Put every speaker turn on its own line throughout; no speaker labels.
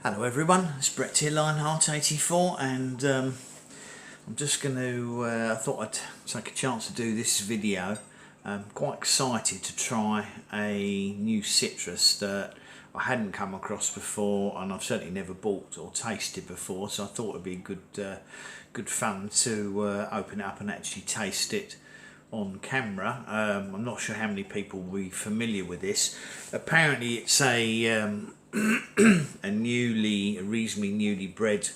Hello everyone, it's Brett here, Lionheart84, and I'm just going to, I thought I'd take a chance to do this video. I'm quite excited to try a new citrus that I hadn't come across before, and I've certainly never bought or tasted before, so I thought it'd be good fun to open it up and actually taste it on camera. I'm not sure how many people will be familiar with this. Apparently it's a reasonably newly bred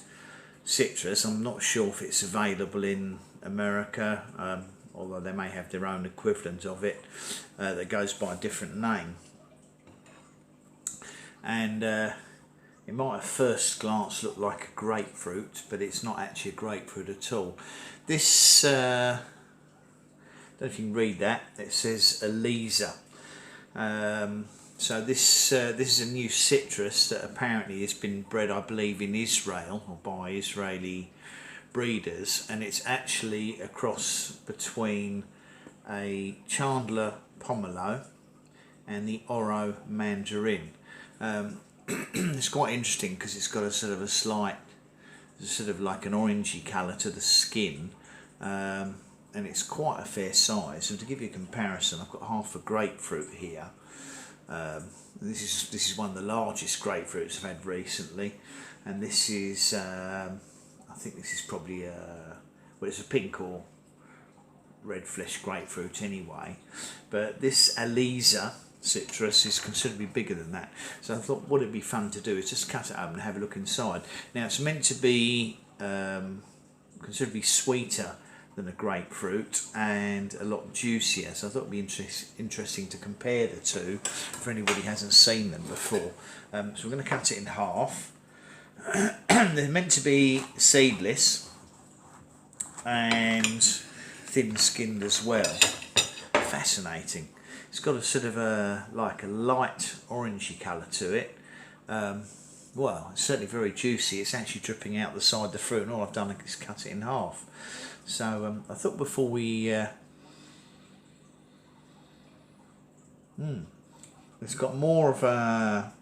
citrus. I'm not sure if it's available in America, although they may have their own equivalent of it that goes by a different name. And it might at first glance look like a grapefruit, but it's not actually a grapefruit at all. This, I don't know if you can read that, it says Aliza. So this is a new citrus that apparently has been bred, I believe, in Israel, or by Israeli breeders, and it's actually a cross between a Chandler Pomelo and the Ora Mandarin. It's quite interesting because it's got a sort of like an orangey colour to the skin, and it's quite a fair size. So to give you a comparison, I've got half a grapefruit here. This is one of the largest grapefruits I've had recently, and this is I think this is probably well, it's a pink or red flesh grapefruit anyway, but this Aliza citrus is considerably bigger than that. So I thought what it'd be fun to do is just cut it up and have a look inside. Now it's meant to be considerably sweeter than a grapefruit and a lot juicier, so I thought it would be interesting to compare the two for anybody who hasn't seen them before. So we're going to cut it in half. They're meant to be seedless and thin skinned as well. Fascinating. It's got a sort of like a light orangey colour to it. Well, it's certainly very juicy. It's actually dripping out the side of the fruit, and all I've done is cut it in half. So I thought before we it's got more of a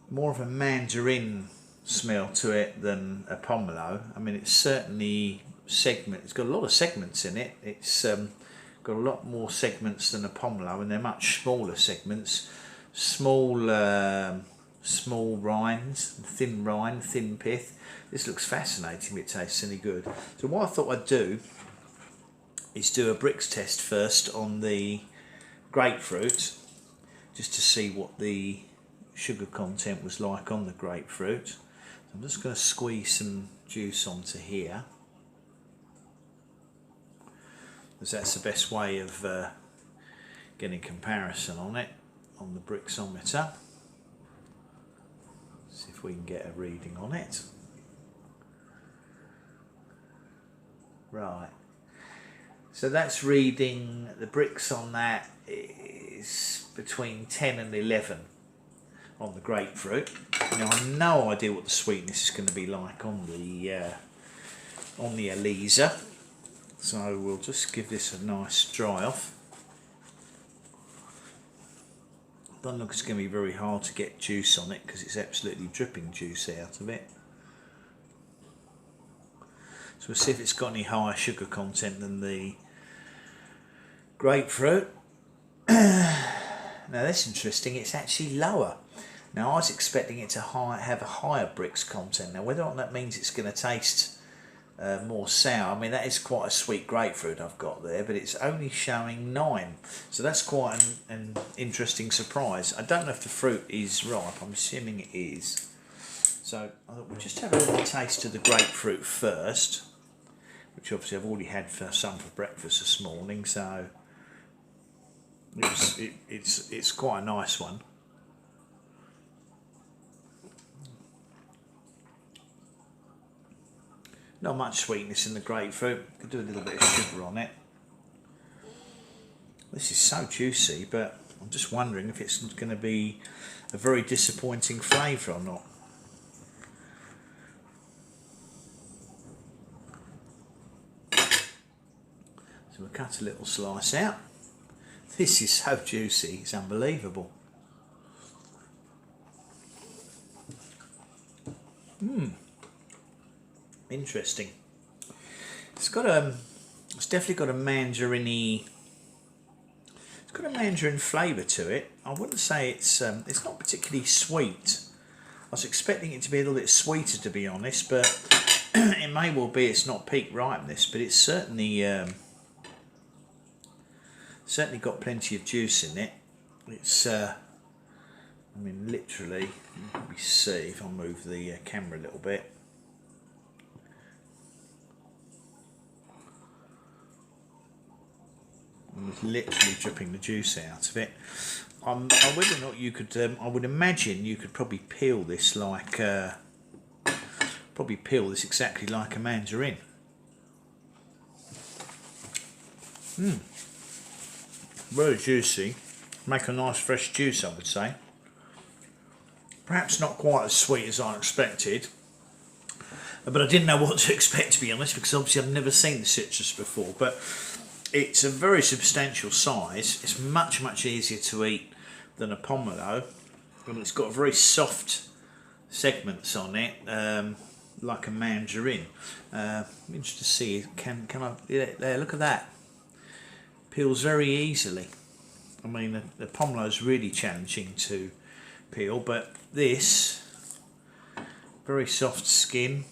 mandarin smell to it than a pomelo. I mean, it's certainly it's got a lot of segments in it. It's got a lot more segments than a pomelo, and they're much smaller segments. Small rinds, thin rind, thin pith. This looks fascinating if it tastes any good. So what I thought I'd do is do a Brix test first on the grapefruit, just to see what the sugar content was like on the grapefruit. So I'm just going to squeeze some juice onto here, because that's the best way of getting comparison on it on the Brixometer. See if we can get a reading on it. Right, so that's reading, the Brix on that is between 10 and 11 on the grapefruit. Now I have no idea what the sweetness is going to be like on the Aliza, so we'll just give this a nice dry off. Doesn't look it's going to be very hard to get juice on it because it's absolutely dripping juice out of it. So we'll see if it's got any higher sugar content than the grapefruit. Now that's interesting, it's actually lower. Now I was expecting it to have a higher Brix content. Now whether or not that means it's going to taste more sour, I mean that is quite a sweet grapefruit I've got there, but it's only showing 9. So that's quite an interesting surprise. I don't know if the fruit is ripe, I'm assuming it is. So I thought we'll just have a little taste of the grapefruit first, which obviously I've already had some for breakfast this morning, so it's quite a nice one. Not much sweetness in the grapefruit. Could do a little bit of sugar on it. This is so juicy, but I'm just wondering if it's going to be a very disappointing flavour or not. So we'll cut a little slice out. This is so juicy, it's unbelievable. Interesting. It's definitely got a mandarin-y. It's got a mandarin flavour to it. I wouldn't say it's not particularly sweet. I was expecting it to be a little bit sweeter, to be honest, but it may well be it's not peak ripeness, but it's certainly got plenty of juice in it. It's I mean, literally, let me see if I move the camera a little bit. I'm literally dripping the juice out of it. Whether or not you could, I would imagine you could probably peel this exactly like a mandarin. Very juicy. Make a nice fresh juice, I would say. Perhaps not quite as sweet as I expected, but I didn't know what to expect, to be honest, because obviously I've never seen the citrus before. But it's a very substantial size. It's much easier to eat than a pomelo, and it's got very soft segments on it, like a mandarin. I'm interested to see, can I, yeah, there, look at that. Peels very easily. I mean, the pomelo is really challenging to peel, but this, very soft skin.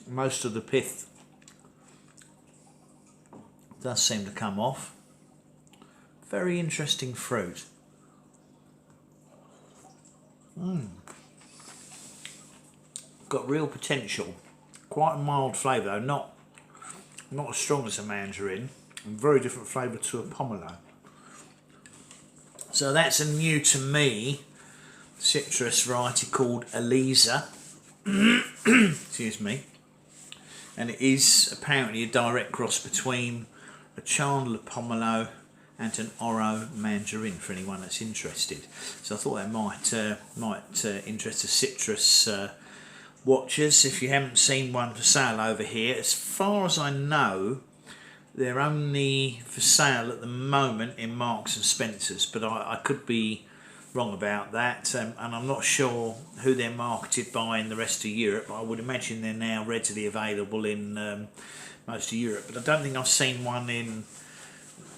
Most of the pith does seem to come off. Very interesting fruit. Got real potential. Quite a mild flavour though, not as strong as a mandarin, and very different flavour to a pomelo. So that's a new to me citrus variety called Aliza. Excuse me. And it is apparently a direct cross between a Chandler Pomelo and an Ora Mandarin, for anyone that's interested. So I thought that might interest the citrus watchers. If you haven't seen one for sale over here, as far as I know, they're only for sale at the moment in Marks and Spencer's, but I could be wrong about that, and I'm not sure who they're marketed by in the rest of Europe, but I would imagine they're now readily available in most of Europe. But I don't think I've seen one in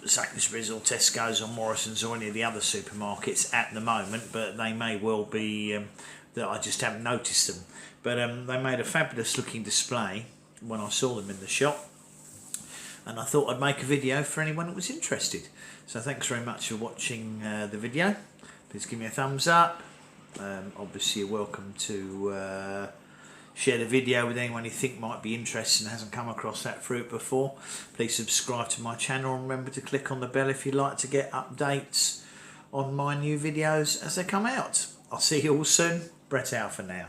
Sainsbury's or Tesco's or Morrison's or any of the other supermarkets at the moment, but they may well be that I just haven't noticed them. But they made a fabulous looking display when I saw them in the shop, and I thought I'd make a video for anyone that was interested. So thanks very much for watching the video. Please give me a thumbs up. Obviously you're welcome to share the video with anyone you think might be interested and hasn't come across that fruit before. Please subscribe to my channel and remember to click on the bell if you'd like to get updates on my new videos as they come out. I'll see you all soon. Brett out for now.